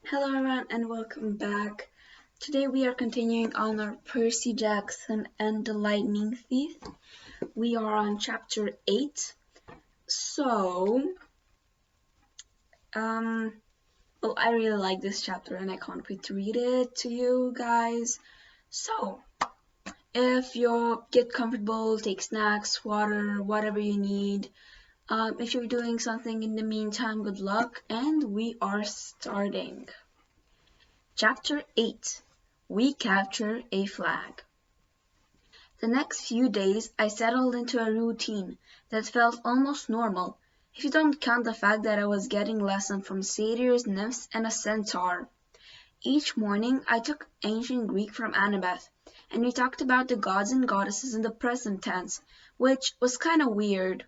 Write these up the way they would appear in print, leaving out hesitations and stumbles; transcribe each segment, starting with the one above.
Hello everyone and welcome back. Today we are continuing on our Percy Jackson and the Lightning Thief. We are on chapter 8. So, I really like this chapter and I can't wait to read it to you guys. So, if you get comfortable, take snacks, water, whatever you need. If you're doing something in the meantime, good luck, and we are starting. Chapter 8. We Capture a Flag. The next few days I settled into a routine that felt almost normal, if you don't count the fact that I was getting lessons from satyrs, nymphs, and a centaur. Each morning I took ancient Greek from Annabeth, and we talked about the gods and goddesses in the present tense, which was kinda weird.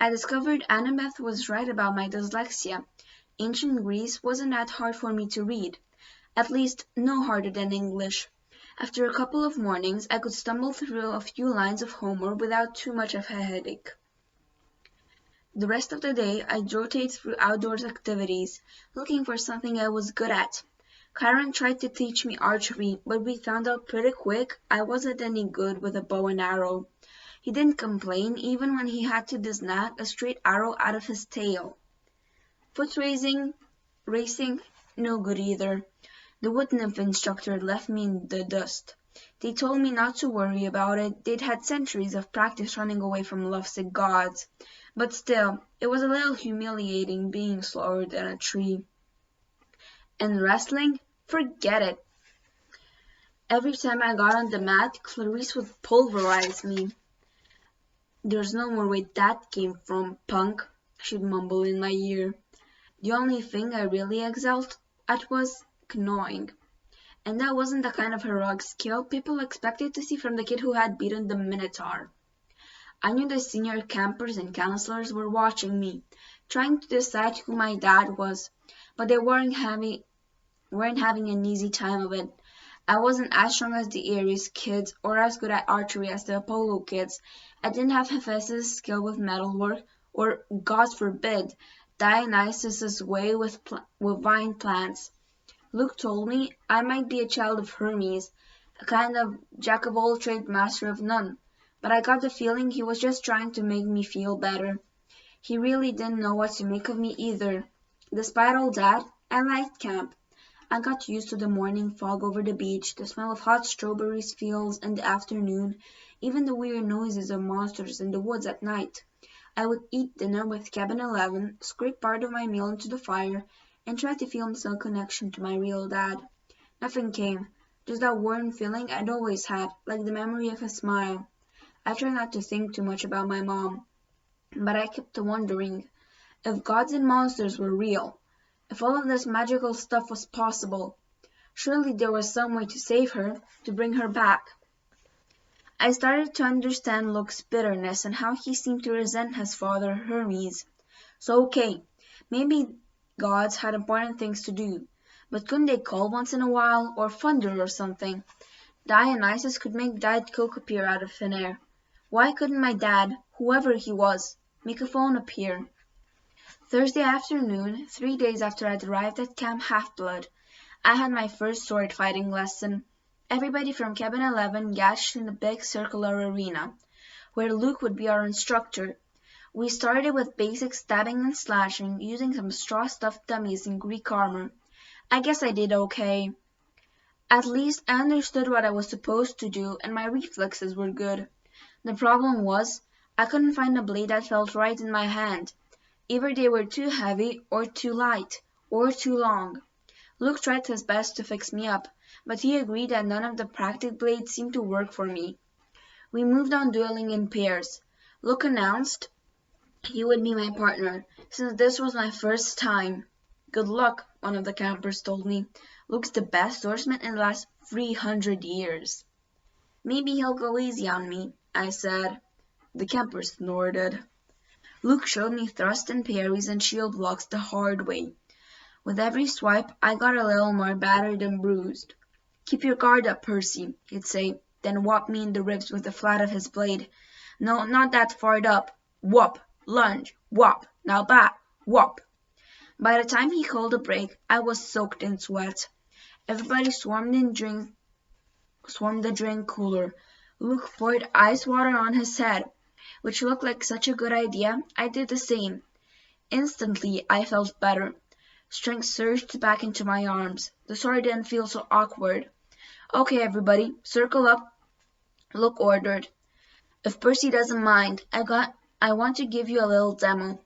I discovered Annabeth was right about my dyslexia. Ancient Greece wasn't that hard for me to read. At least no harder than English. After a couple of mornings I could stumble through a few lines of Homer without too much of a headache. The rest of the day I rotated through outdoors activities, looking for something I was good at. Chiron tried to teach me archery, but we found out pretty quick I wasn't any good with a bow and arrow. He didn't complain even when he had to snag a straight arrow out of his tail. Foot racing, no good either. The wood nymph instructor left me in the dust. They told me not to worry about it, they'd had centuries of practice running away from lovesick gods. But still, it was a little humiliating being slower than a tree. And wrestling? Forget it. Every time I got on the mat, Clarice would pulverize me. There's no more where that came from, punk, she'd mumble in my ear. The only thing I really excelled at was canoeing. And that wasn't the kind of heroic skill people expected to see from the kid who had beaten the Minotaur. I knew the senior campers and counselors were watching me, trying to decide who my dad was, but they weren't having an easy time of it. I wasn't as strong as the Ares kids or as good at archery as the Apollo kids. I didn't have Hephaestus' skill with metalwork or, God forbid, Dionysus' way with vine plants. Luke told me I might be a child of Hermes, a kind of jack-of-all-trades master of none, but I got the feeling he was just trying to make me feel better. He really didn't know what to make of me either. Despite all that, I liked camp. I got used to the morning fog over the beach, the smell of hot strawberries fields in the afternoon, even the weird noises of monsters in the woods at night. I would eat dinner with Cabin 11, scrape part of my meal into the fire, and tried to feel some connection to my real dad. Nothing came, just that warm feeling I'd always had, like the memory of a smile. I tried not to think too much about my mom, but I kept wondering, if gods and monsters were real, if all of this magical stuff was possible, surely there was some way to save her, to bring her back. I started to understand Luke's bitterness and how he seemed to resent his father Hermes. So okay, maybe gods had important things to do, but couldn't they call once in a while, or thunder or something? Dionysus could make Diet Coke appear out of thin air. Why couldn't my dad, whoever he was, make a phone appear? Thursday afternoon, 3 days after I'd arrived at Camp Half-Blood, I had my first sword fighting lesson. Everybody from Cabin 11 gathered in the big circular arena, where Luke would be our instructor. We started with basic stabbing and slashing, using some straw-stuffed dummies in Greek armor. I guess I did okay. At least I understood what I was supposed to do, and my reflexes were good. The problem was, I couldn't find a blade that felt right in my hand. Either they were too heavy, or too light, or too long. Luke tried his best to fix me up, but he agreed that none of the practice blades seemed to work for me. We moved on dueling in pairs. Luke announced he would be my partner, since this was my first time. Good luck, one of the campers told me. Luke's the best swordsman in the last 300 years. Maybe he'll go easy on me, I said. The camper snorted. Luke showed me thrusts and parries and shield blocks the hard way. With every swipe, I got a little more battered and bruised. Keep your guard up, Percy, he'd say, then whop me in the ribs with the flat of his blade. No, not that far up. Whop, lunge, whop, now back, whop. By the time he called a break, I was soaked in sweat. Everybody swarmed the drink cooler. Luke poured ice water on his head, which looked like such a good idea. I did the same. Instantly, I felt better. Strength surged back into my arms. The sword didn't feel so awkward. Okay, everybody, circle up, Luke ordered. If Percy doesn't mind, I want to give you a little demo.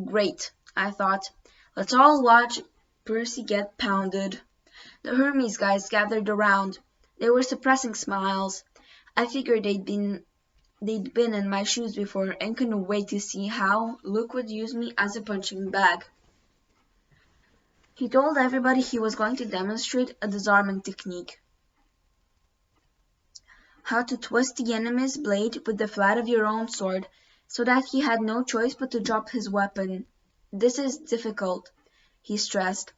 Great, I thought. Let's all watch Percy get pounded. The Hermes guys gathered around. They were suppressing smiles. I figured they'd been in my shoes before and couldn't wait to see how Luke would use me as a punching bag. He told everybody he was going to demonstrate a disarming technique. How to twist the enemy's blade with the flat of your own sword so that he had no choice but to drop his weapon. This is difficult, he stressed.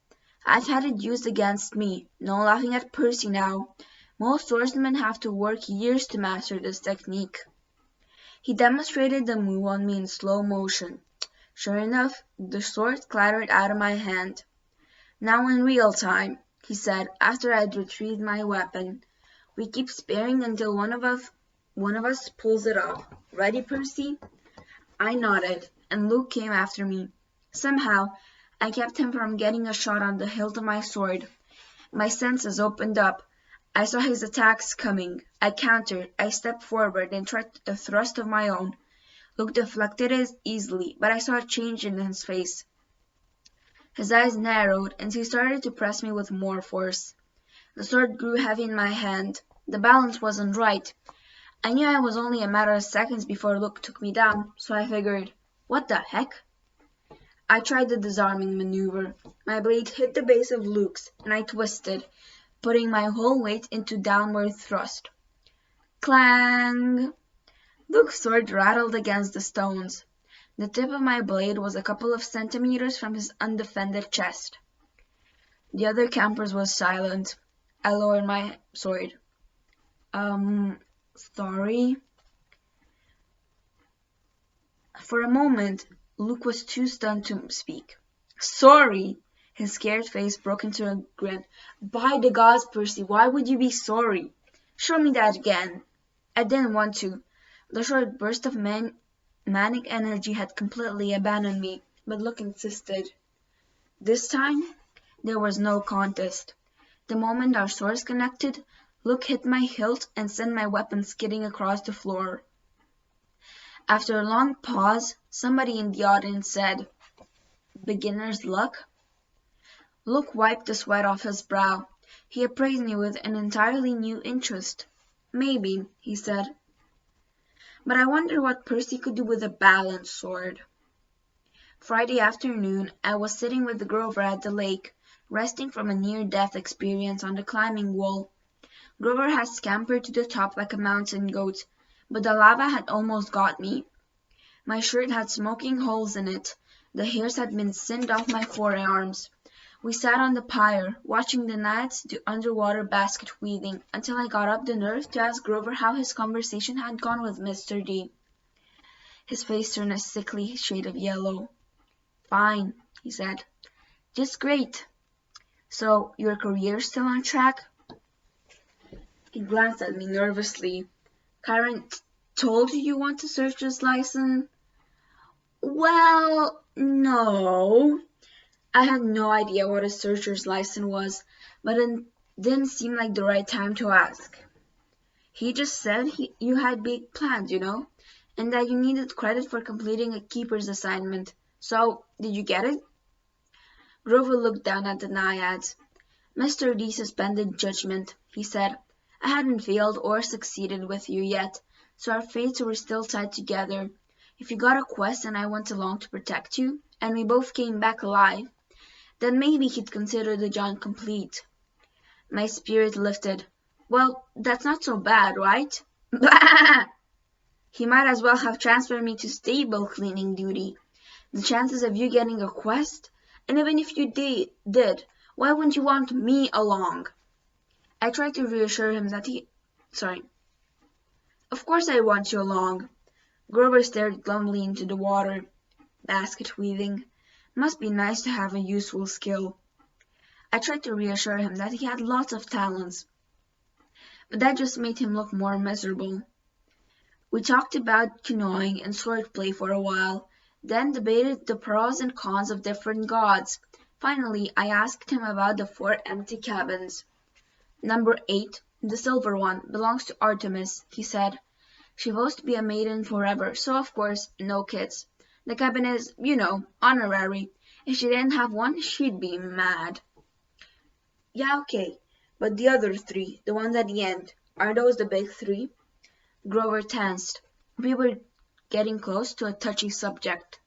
I've had it used against me. No laughing at Percy now. Most swordsmen have to work years to master this technique. He demonstrated the move on me in slow motion. Sure enough, the sword clattered out of my hand. Now in real time, he said after I'd retrieved my weapon. We keep sparring until one of us pulls it off. Ready, Percy? I nodded, and Luke came after me. Somehow, I kept him from getting a shot on the hilt of my sword. My senses opened up. I saw his attacks coming. I countered. I stepped forward and tried a thrust of my own. Luke deflected it easily, but I saw a change in his face. His eyes narrowed, and he started to press me with more force. The sword grew heavy in my hand. The balance wasn't right. I knew I was only a matter of seconds before Luke took me down, so I figured, what the heck? I tried the disarming maneuver. My blade hit the base of Luke's, and I twisted, putting my whole weight into downward thrust. Clang! Luke's sword rattled against the stones. The tip of my blade was a couple of centimeters from his undefended chest. The other campers was silent. I lowered my sword. Sorry? For a moment, Luke was too stunned to speak. Sorry? His scared face broke into a grin. By the gods, Percy, why would you be sorry? Show me that again. I didn't want to. The short burst of manic energy had completely abandoned me, but Luke insisted. This time, there was no contest. The moment our swords connected, Luke hit my hilt and sent my weapon skidding across the floor. After a long pause, somebody in the audience said, Beginner's luck? Luke wiped the sweat off his brow. He appraised me with an entirely new interest. Maybe, he said. But I wonder what Percy could do with a balanced sword. Friday afternoon, I was sitting with Grover at the lake, resting from a near-death experience on the climbing wall. Grover had scampered to the top like a mountain goat, but the lava had almost got me. My shirt had smoking holes in it. The hairs had been singed off my forearms. We sat on the pyre, watching the Naiads do underwater basket weaving, until I got up the nerve to ask Grover how his conversation had gone with Mr. D. His face turned a sickly shade of yellow. Fine, he said. Just great. So, your career's still on track? He glanced at me nervously. Karen told you want a searcher's license? Well, no. I had no idea what a searcher's license was, but it didn't seem like the right time to ask. He just said you had big plans, and that you needed credit for completing a keeper's assignment. So, did you get it? Grover looked down at the Naiads. Mr. D suspended judgment, he said. I hadn't failed or succeeded with you yet, so our fates were still tied together. If you got a quest and I went along to protect you, and we both came back alive, then maybe he'd consider the job complete. My spirit lifted. Well, that's not so bad, right? Bah! He might as well have transferred me to stable cleaning duty. The chances of you getting a quest, and even if you did, why wouldn't you want me along? I tried to reassure him that Of course I want you along. Grover stared glumly into the water. Basket weaving. Must be nice to have a useful skill. I tried to reassure him that he had lots of talents, but that just made him look more miserable. We talked about canoeing and swordplay for a while, then debated the pros and cons of different gods. Finally, I asked him about the 4 empty cabins. Number 8, the silver one, belongs to Artemis, he said. She vows to be a maiden forever, so of course, no kids. The cabin is, honorary. If she didn't have one, she'd be mad. Yeah, okay, but the other 3, the ones at the end, are those the big 3? Grover tensed. We were getting close to a touchy subject.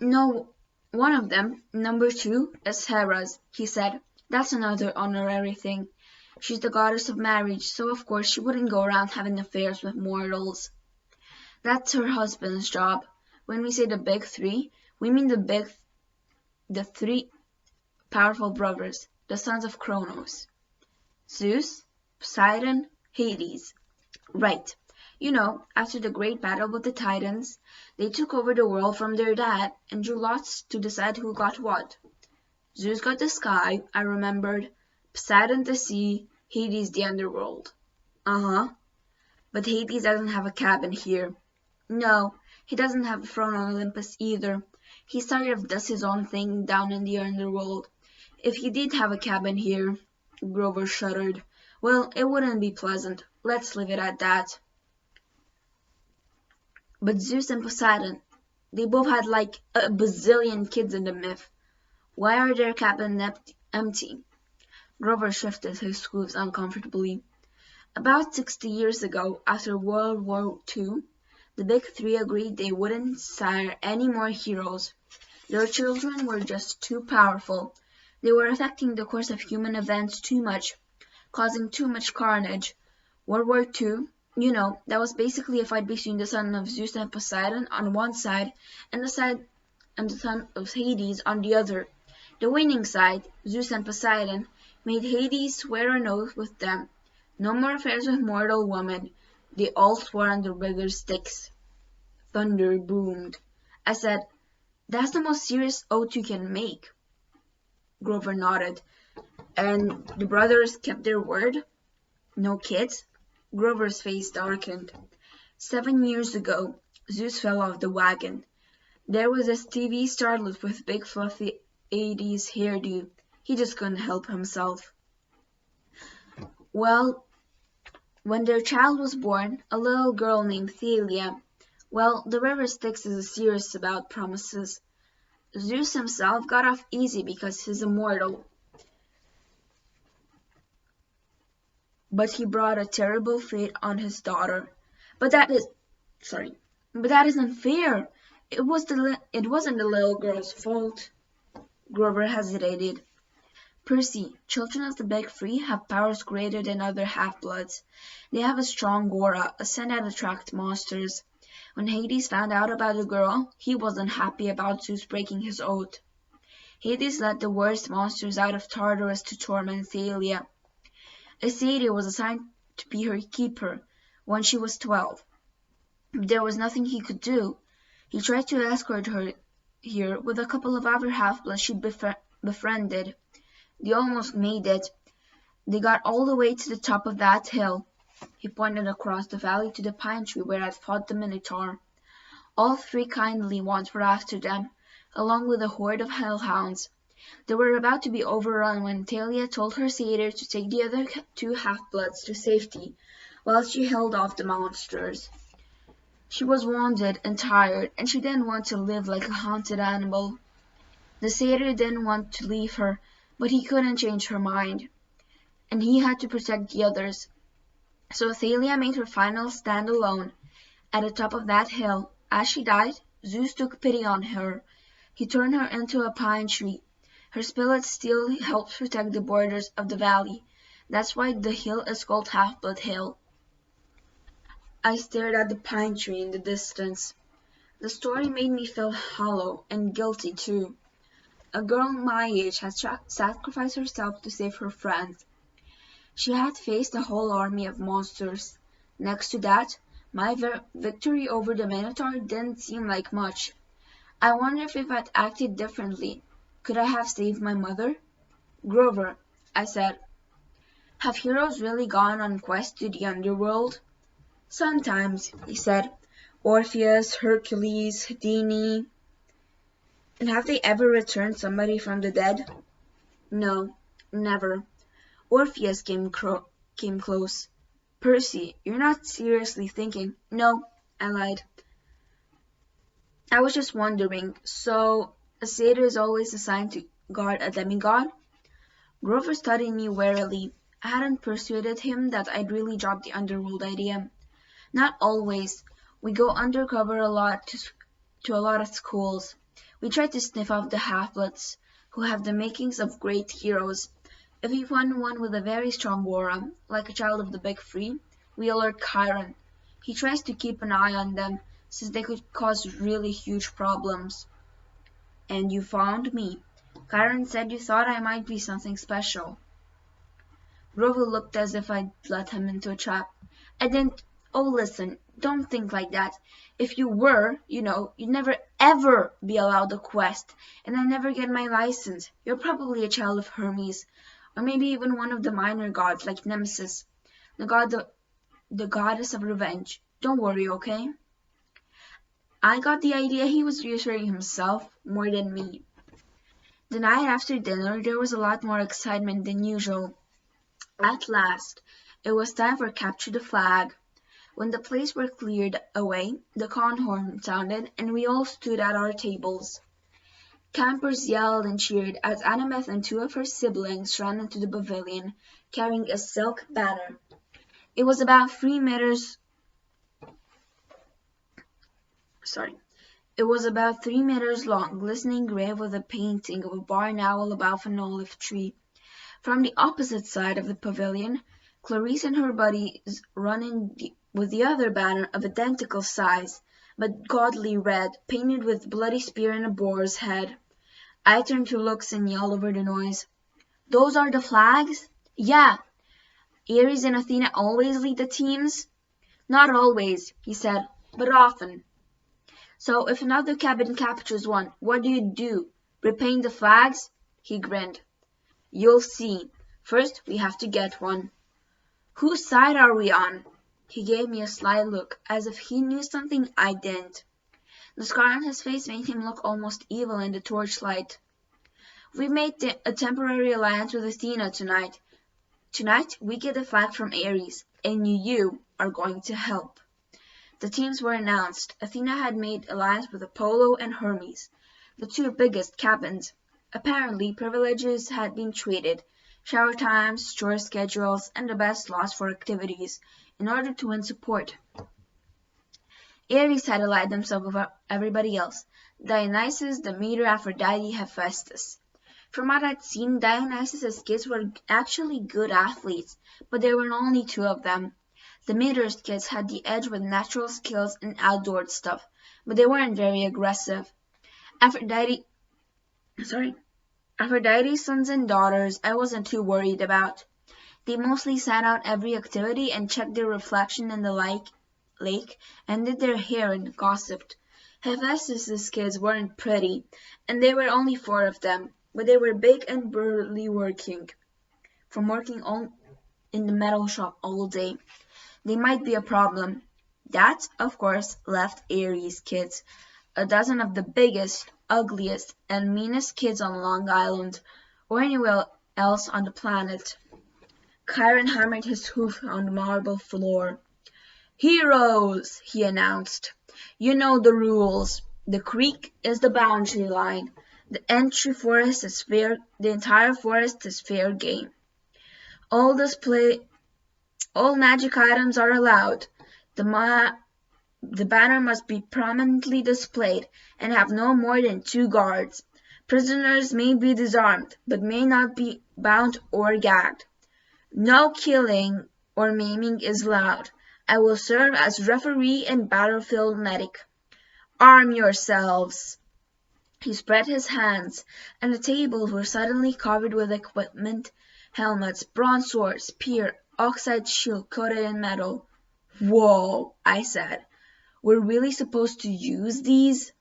No, one of them, number 2, is Hera's, he said. That's another honorary thing. She's the goddess of marriage, so of course she wouldn't go around having affairs with mortals. That's her husband's job. When we say the big 3, we mean the 3 powerful brothers, the sons of Kronos. Zeus, Poseidon, Hades. Right. After the great battle with the Titans, they took over the world from their dad and drew lots to decide who got what. Zeus got the sky, I remembered, Poseidon the sea, Hades the underworld. Uh-huh. But Hades doesn't have a cabin here. No, he doesn't have a throne on Olympus either. He sort of does his own thing down in the underworld. If he did have a cabin here, Grover shuddered, well, it wouldn't be pleasant. Let's leave it at that. But Zeus and Poseidon, they both had like a bazillion kids in the myth. Why are their cabins empty? Grover shifted his hooves uncomfortably. About 60 years ago, after World War II, the big 3 agreed they wouldn't sire any more heroes. Their children were just too powerful. They were affecting the course of human events too much, causing too much carnage. World War II, that was basically a fight between the son of Zeus and Poseidon on one side and the son of Hades on the other. The winning side, Zeus and Poseidon, made Hades swear an oath with them. No more affairs with mortal women. They all swore on the bigger sticks. Thunder boomed. I said, that's the most serious oath you can make. Grover nodded. And the brothers kept their word? No kids? Grover's face darkened. 7 years ago, Zeus fell off the wagon. There was this TV starlet with big fluffy 80s hairdo. He just couldn't help himself. Well, when their child was born, a little girl named Thalia, well, the river Styx is serious about promises. Zeus himself got off easy because he's immortal. But he brought a terrible fate on his daughter. But that isn't fair. It wasn't the little girl's fault. Grover hesitated. Percy, children of the Big Three have powers greater than other half-bloods. They have a strong aura, a scent that attracts monsters. When Hades found out about the girl, he wasn't happy about Zeus breaking his oath. Hades let the worst monsters out of Tartarus to torment Thalia. Asadia was assigned to be her keeper when she was 12. There was nothing he could do. He tried to escort her here with a couple of other half-bloods she'd befriended. They almost made it. They got all the way to the top of that hill. He pointed across the valley to the pine tree where I'd fought the Minotaur. All 3 kindly ones were after them, along with a horde of hellhounds. They were about to be overrun when Thalia told her satyr to take the other 2 half-bloods to safety, while she held off the monsters. She was wounded and tired, and she didn't want to live like a haunted animal. The satyr didn't want to leave her, but he couldn't change her mind, and he had to protect the others. So Thalia made her final stand alone, at the top of that hill. As she died, Zeus took pity on her. He turned her into a pine tree. Her spirit still helps protect the borders of the valley. That's why the hill is called Half-Blood Hill. I stared at the pine tree in the distance. The story made me feel hollow and guilty too. A girl my age had sacrificed herself to save her friends. She had faced a whole army of monsters. Next to that, my victory over the Minotaur didn't seem like much. I wonder if I'd acted differently. Could I have saved my mother? Grover, I said, have heroes really gone on quests to the underworld? Sometimes, he said. Orpheus, Hercules, Houdini. And have they ever returned somebody from the dead? No, never. Orpheus came close. Percy, you're not seriously thinking. No, I lied. I was just wondering, so a satyr is always assigned to guard a demigod? Grover studied me warily. I hadn't persuaded him that I'd really dropped the underworld idea. Not always. We go undercover a lot to a lot of schools. We try to sniff out the half-bloods, who have the makings of great heroes. If we find one with a very strong aura, like a child of the Big Three, we alert Chiron. He tries to keep an eye on them, since they could cause really huge problems. And you found me. Chiron said you thought I might be something special. Grover looked as if I'd let him into a trap. I didn't. Oh, listen, don't think like that. If you were, you'd never ever be allowed a quest, and I'd never get my license. You're probably a child of Hermes, or maybe even one of the minor gods like Nemesis, the goddess of revenge. Don't worry, okay? I got the idea he was reassuring himself more than me. The night after dinner, there was a lot more excitement than usual. At last, it was time for Capture the Flag. When the plates were cleared away, the con horn sounded, and we all stood at our tables. Campers yelled and cheered as Annabeth and two of her siblings ran into the pavilion, carrying a silk banner. It was about 3 meters. It was about 3 meters long, glistening gray with a painting of a barn owl above an olive tree. From the opposite side of the pavilion, Clarice and her buddies ran in with the other banner of identical size, but godly red, painted with bloody spear and a boar's head. I turned to Lux and yelled over the noise. Those are the flags? Yeah. Ares and Athena always lead the teams? Not always, he said, but often. So if another cabin captures one, what do? Repaint the flags? He grinned. You'll see. First, we have to get one. Whose side are we on? He gave me a sly look, as if he knew something I didn't. The scar on his face made him look almost evil in the torchlight. We've made a temporary alliance with Athena tonight. Tonight, we get a flag from Ares, and you are going to help. The teams were announced. Athena had made alliance with Apollo and Hermes, the two biggest cabins. Apparently, privileges had been traded, shower times, chore schedules, and the best slots for activities, in order to win support. Ares had allied themselves with everybody else, Dionysus, Demeter, Aphrodite, Hephaestus. From what I'd seen, Dionysus's kids were actually good athletes, but there were only 2 of them. Demeter's kids had the edge with natural skills and outdoor stuff, but they weren't very aggressive. Aphrodite's sons and daughters I wasn't too worried about. They mostly sat out every activity and checked their reflection in the lake and did their hair and gossiped. Hephaestus's kids weren't pretty, and there were only 4 of them, but they were big and burly from working in the metal shop all day. They might be a problem. That, of course, left Ares' kids, a dozen of the biggest, ugliest, and meanest kids on Long Island, or anywhere else on the planet. Chiron hammered his hoof on the marble floor. Heroes, he announced. You know the rules. The creek is the boundary line. The entire forest is fair game. All magic items are allowed. The banner must be prominently displayed and have no more than 2 guards. Prisoners may be disarmed, but may not be bound or gagged. No killing or maiming is allowed. I will serve as referee and battlefield medic. Arm yourselves. He spread his hands, and the tables were suddenly covered with equipment, helmets, bronze swords, spear, oxide shield coated in metal. Whoa, I said. We're really supposed to use these?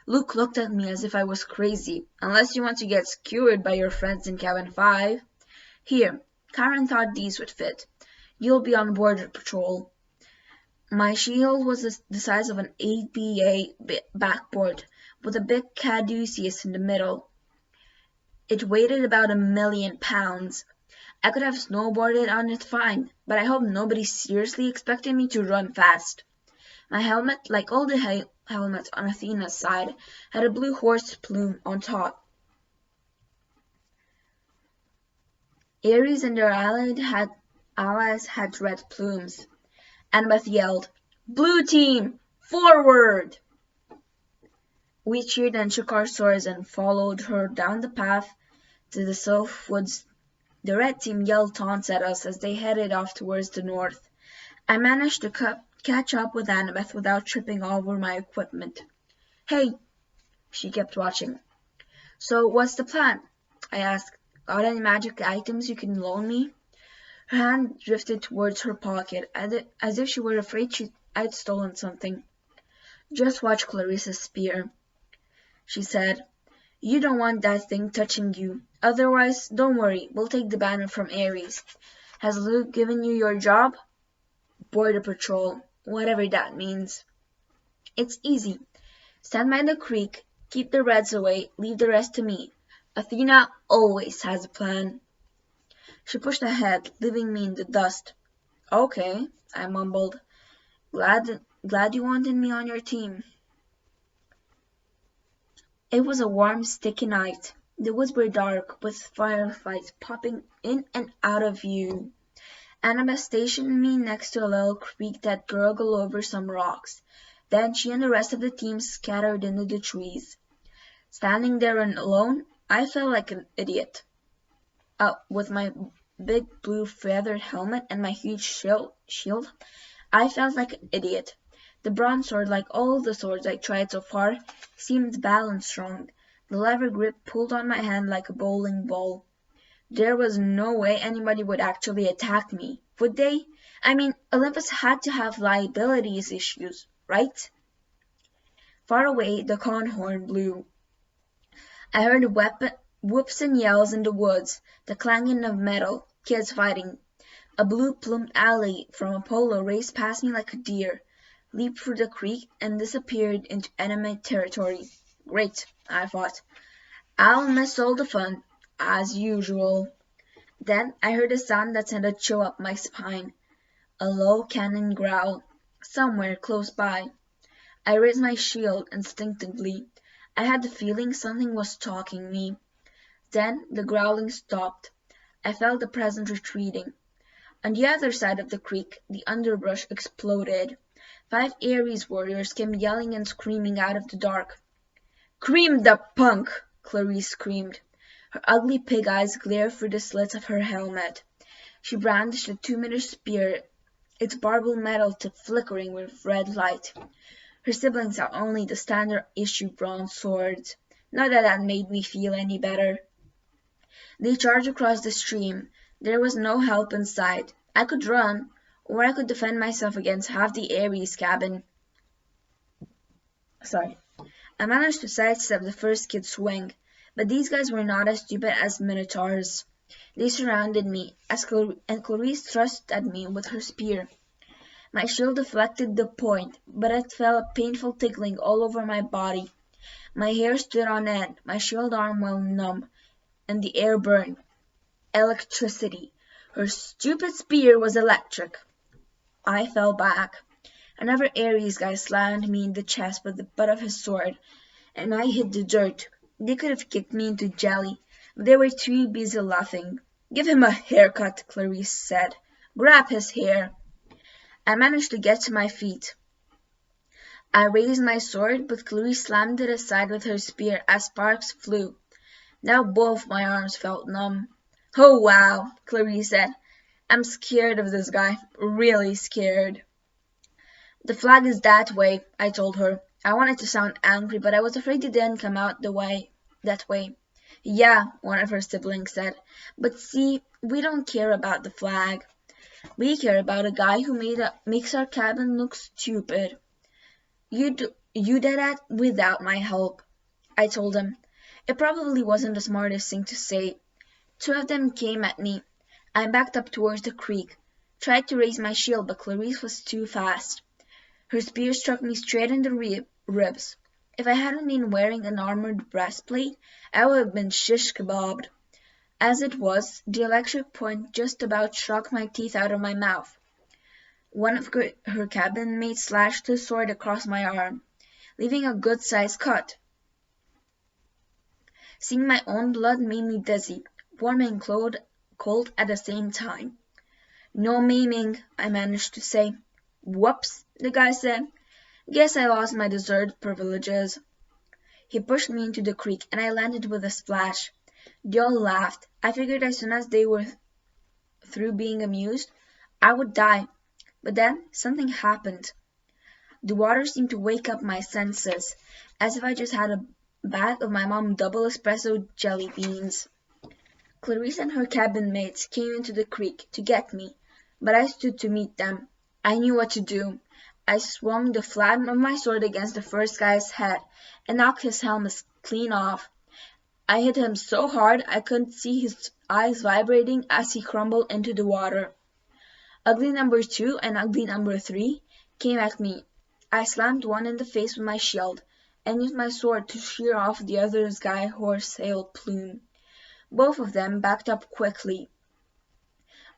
Luke looked at me as if I was crazy. Unless you want to get skewered by your friends in cabin 5. Here, Karen thought these would fit. You'll be on border patrol. My shield was the size of an ABA backboard, with a big caduceus in the middle. It weighed about 1,000,000 pounds. I could have snowboarded on it fine, but I hope nobody seriously expected me to run fast. My helmet, like all the helmets on Athena's side, had a blue horse plume on top. Ares and their allies had red plumes. Annabeth yelled, "Blue team, forward!" We cheered and shook our swords and followed her down the path to the Sylph Woods. The red team yelled taunts at us as they headed off towards the north. I managed to catch up with Annabeth without tripping over my equipment. "Hey," she kept watching. "So what's the plan?" I asked. "Got any magic items you can loan me?" Her hand drifted towards her pocket, as if she were afraid I'd stolen something. "Just watch Clarissa's spear," she said. "You don't want that thing touching you. Otherwise, don't worry, we'll take the banner from Ares. Has Luke given you your job?" "Border patrol, whatever that means." "It's easy. Stand by the creek, keep the Reds away, leave the rest to me. Athena always has a plan." She pushed ahead, leaving me in the dust. "Okay," I mumbled. Glad you wanted me on your team." It was a warm, sticky night. The woods were dark, with fireflies popping in and out of view. Annabeth stationed me next to a little creek that gurgled over some rocks. Then she and the rest of the team scattered into the trees. Standing there and alone, I felt like an idiot. With my big blue feathered helmet and my huge shield, I felt like an idiot. The bronze sword, like all the swords I tried so far, seemed balanced wrong. The leather grip pulled on my hand like a bowling ball. There was no way anybody would actually attack me, would they? I mean, Olympus had to have liabilities issues, right? Far away, the con horn blew. I heard whoops and yells in the woods, the clanging of metal, kids fighting. A blue-plumed ally from Apollo raced past me like a deer, leaped through the creek, and disappeared into enemy territory. Great, I thought. I'll miss all the fun, as usual. Then I heard a sound that sent a chill up my spine. A low cannon growl, somewhere close by. I raised my shield instinctively. I had the feeling something was stalking me. Then the growling stopped. I felt the presence retreating. On the other side of the creek, the underbrush exploded. 5 Ares warriors came yelling and screaming out of the dark. "Cream the punk!" Clarisse screamed. Her ugly pig eyes glared through the slits of her helmet. She brandished a 2-meter spear, its barbed metal tip flickering with red light. Her siblings had only the standard-issue bronze swords. Not that that made me feel any better. They charged across the stream. There was no help in sight. I could run, or I could defend myself against half the Ares cabin. I managed to sidestep the first kid's swing, but these guys were not as stupid as minotaurs. They surrounded me, and Clarisse thrust at me with her spear. My shield deflected the point, but it felt a painful tickling all over my body. My hair stood on end, my shield arm went numb, and the air burned. Electricity. Her stupid spear was electric. I fell back. Another Ares guy slammed me in the chest with the butt of his sword, and I hit the dirt. They could have kicked me into jelly, but they were too busy laughing. "Give him a haircut," Clarisse said. "Grab his hair." I managed to get to my feet. I raised my sword, but Clarisse slammed it aside with her spear as sparks flew. Now both my arms felt numb. "Oh wow," Clarisse said. "I'm scared of this guy. Really scared." "The flag is that way," I told her. I wanted to sound angry, but I was afraid it didn't come out that way. "Yeah," one of her siblings said. "But see, we don't care about the flag. We care about a guy who makes our cabin look stupid. You You did that without my help, I told him. It probably wasn't the smartest thing to say. Two of them came at me. I backed up towards the creek, tried to raise my shield, but Clarice was too fast. Her spear struck me straight in the ribs. If I hadn't been wearing an armored breastplate, I would have been shish kebabbed. As it was, the electric point just about shocked my teeth out of my mouth. One of her cabin mates slashed his sword across my arm, leaving a good-sized cut. Seeing my own blood made me dizzy, warm and cold at the same time. No maiming, I managed to say. Whoops, the guy said. Guess I lost my deserved privileges. He pushed me into the creek, and I landed with a splash. They all laughed. I figured as soon as they were through being amused, I would die. But then something happened. The water seemed to wake up my senses, as if I just had a bag of my mom's double espresso jelly beans. Clarice and her cabin mates came into the creek to get me, but I stood to meet them. I knew what to do. I swung the flat of my sword against the first guy's head and knocked his helmet clean off. I hit him so hard I couldn't see his eyes vibrating as he crumbled into the water. Ugly number 2 and ugly number 3 came at me. I slammed one in the face with my shield and used my sword to shear off the other guy's horse-tail plume. Both of them backed up quickly.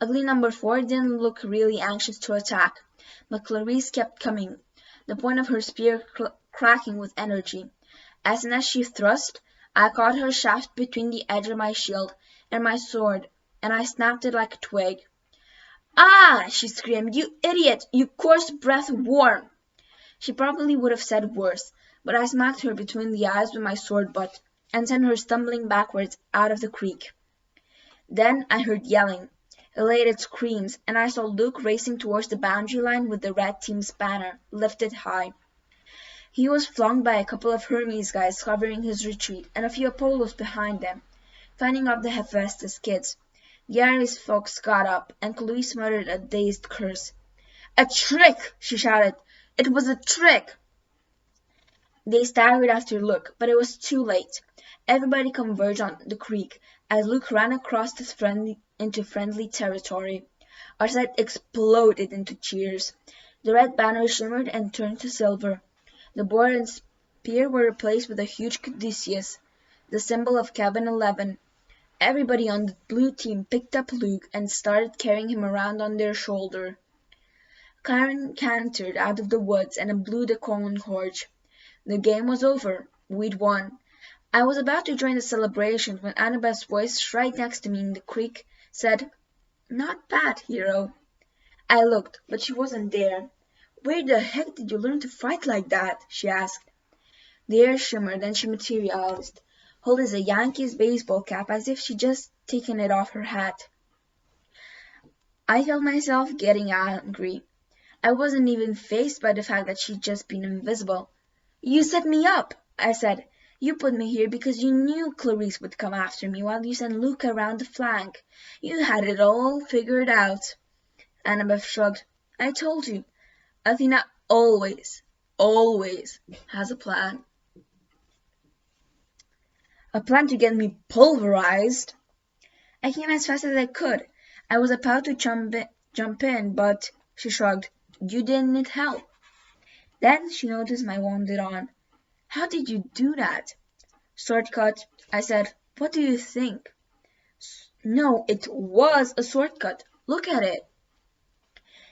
Ugly number 4 didn't look really anxious to attack, but Clarice kept coming, the point of her spear cracking with energy. As soon as she thrust, I caught her shaft between the edge of my shield and my sword, and I snapped it like a twig. "Ah!" she screamed. "You idiot! You coarse-breathed worm!" She probably would have said worse, but I smacked her between the eyes with my sword butt and sent her stumbling backwards out of the creek. Then I heard yelling, elated screams, and I saw Luke racing towards the boundary line with the red team's banner lifted high. He was flanked by a couple of Hermes guys covering his retreat and a few Apollos behind them, fending off the Hephaestus kids. The Ares folks got up, and Chloe muttered a dazed curse. "A trick!" she shouted. "It was a trick!" They staggered after Luke, but it was too late. Everybody converged on the creek as Luke ran across into friendly territory. Our sight exploded into cheers. The red banner shimmered and turned to silver. The board and spear were replaced with a huge caduceus, the symbol of Cabin 11. Everybody on the blue team picked up Luke and started carrying him around on their shoulder. Karen cantered out of the woods and blew the conchords. The game was over. We'd won. I was about to join the celebrations when Annabeth's voice right next to me in the creek said, "Not bad, hero." I looked, but she wasn't there. "Where the heck did you learn to fight like that?" she asked. The air shimmered and she materialized, holding a Yankees baseball cap as if she'd just taken it off her hat. I felt myself getting angry. I wasn't even fazed by the fact that she'd just been invisible. "You set me up," I said. "You put me here because you knew Clarice would come after me while you sent Luke around the flank. You had it all figured out." Annabeth shrugged. "I told you. Athena always has a plan." "A plan to get me pulverized?" I came as fast as I could. I was about to jump in, but she shrugged. "You didn't need help." Then she noticed my wounded arm. "How did you do that?" "Sword cut," I said. "What do you think?" No, it was a sword cut. Look at it.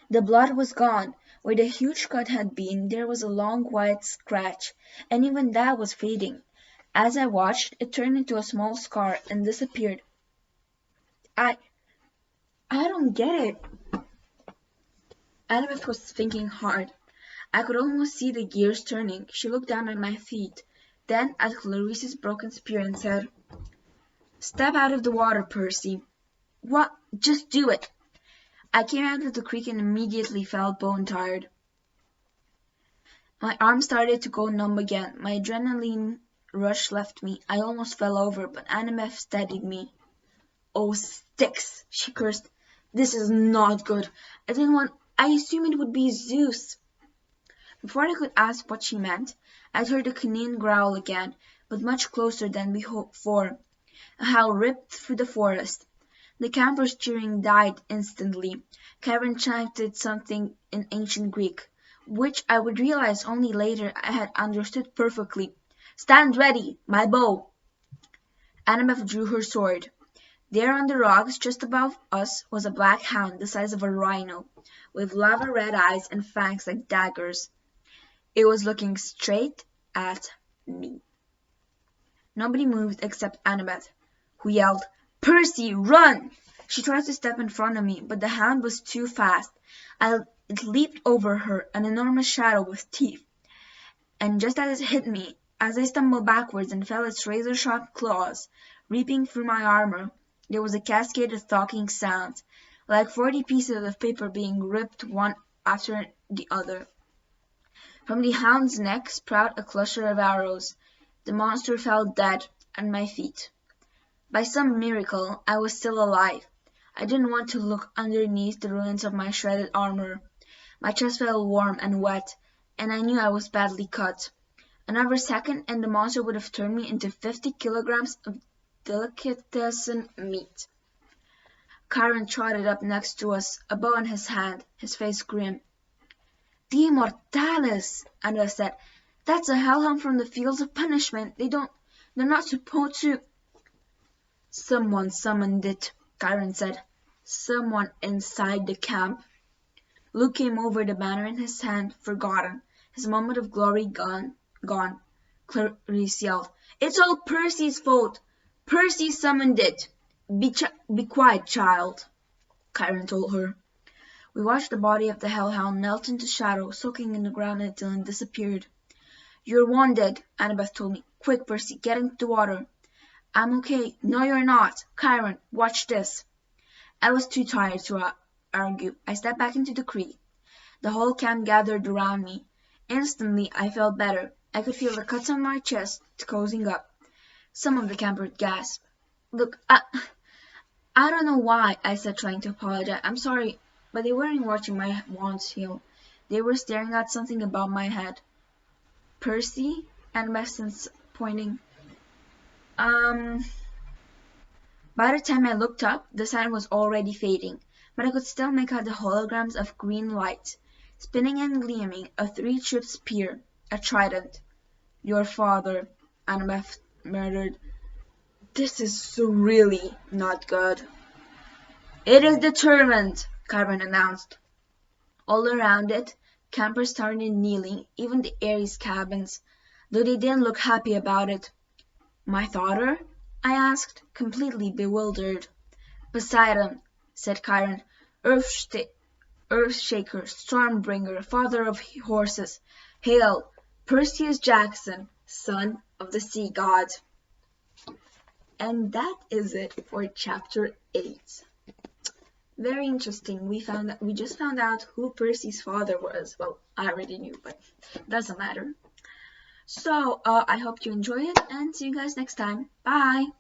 The blood was gone. Where the huge cut had been, there was a long white scratch, and even that was fading. As I watched, it turned into a small scar and disappeared. I don't get it. Annabeth was thinking hard. I could almost see the gears turning. She looked down at my feet, then at Clarice's broken spear and said, "Step out of the water, Percy." "What? Just do it." I came out of the creek and immediately felt bone-tired. My arm started to go numb again. My adrenaline rush left me. I almost fell over, but Annabeth steadied me. "Oh, sticks!" she cursed. "This is not good. I assumed it would be Zeus." Before I could ask what she meant, I'd heard the canine growl again, but much closer than before. A howl ripped through the forest. The campers' cheering died instantly. Karen chanted something in ancient Greek, which I would realize only later I had understood perfectly. "Stand ready! My bow!" Annabeth drew her sword. There on the rocks just above us was a black hound the size of a rhino, with lava-red eyes and fangs like daggers. It was looking straight at me. Nobody moved except Annabeth, who yelled, "Percy, run!" She tried to step in front of me, but the hound was too fast. It leaped over her, an enormous shadow with teeth, and just as it hit me, as I stumbled backwards and felt its razor-sharp claws ripping through my armor, there was a cascade of talking sounds, like 40 pieces of paper being ripped one after the other. From the hound's neck sprouted a cluster of arrows. The monster fell dead at my feet. By some miracle, I was still alive. I didn't want to look underneath the ruins of my shredded armor. My chest felt warm and wet, and I knew I was badly cut. Another second, and the monster would have turned me into 50 kilograms of delicatessen meat. Chiron trotted up next to us, a bow in his hand, his face grim. "The Immortales," Annabeth said. "That's a hellhound from the fields of punishment. They're not supposed to—" "Someone summoned it," Chiron said. "Someone inside the camp." Luke came over, the banner in his hand, forgotten, his moment of glory gone. Clarice yelled, "It's all Percy's fault. Percy summoned it." Be quiet, child," Chiron told her. We watched the body of the hellhound melt into shadow, soaking in the ground until it disappeared. "You're wounded," Annabeth told me. "Quick, Percy, get into the water." "I'm okay." "No, you're not. Chiron, watch this." I was too tired to argue. I stepped back into the creek. The whole camp gathered around me. Instantly, I felt better. I could feel the cuts on my chest closing up. Some of the campers gasped. "Look, I don't know why," I said, trying to apologize. "I'm sorry." But they weren't watching my wounds heal. They were staring at something above my head. "Percy?" Annabeth pointing. By the time I looked up, the sun was already fading, but I could still make out the holograms of green light, spinning and gleaming, a three-tube spear, a trident. "Your father," Annabeth murmured. "This is really not good." "It is determined," Chiron announced. All around it, campers started kneeling, even the Ares cabins, though they didn't look happy about it. "My father?" I asked, completely bewildered. "Poseidon," said Chiron, Earthshaker, Stormbringer, father of horses. Hail, Percy Jackson, son of the sea god." And that is it for chapter 8. Very interesting. We just found out who Percy's father was. Well, I already knew, but it doesn't matter. So, I hope you enjoy it, and see you guys next time. Bye!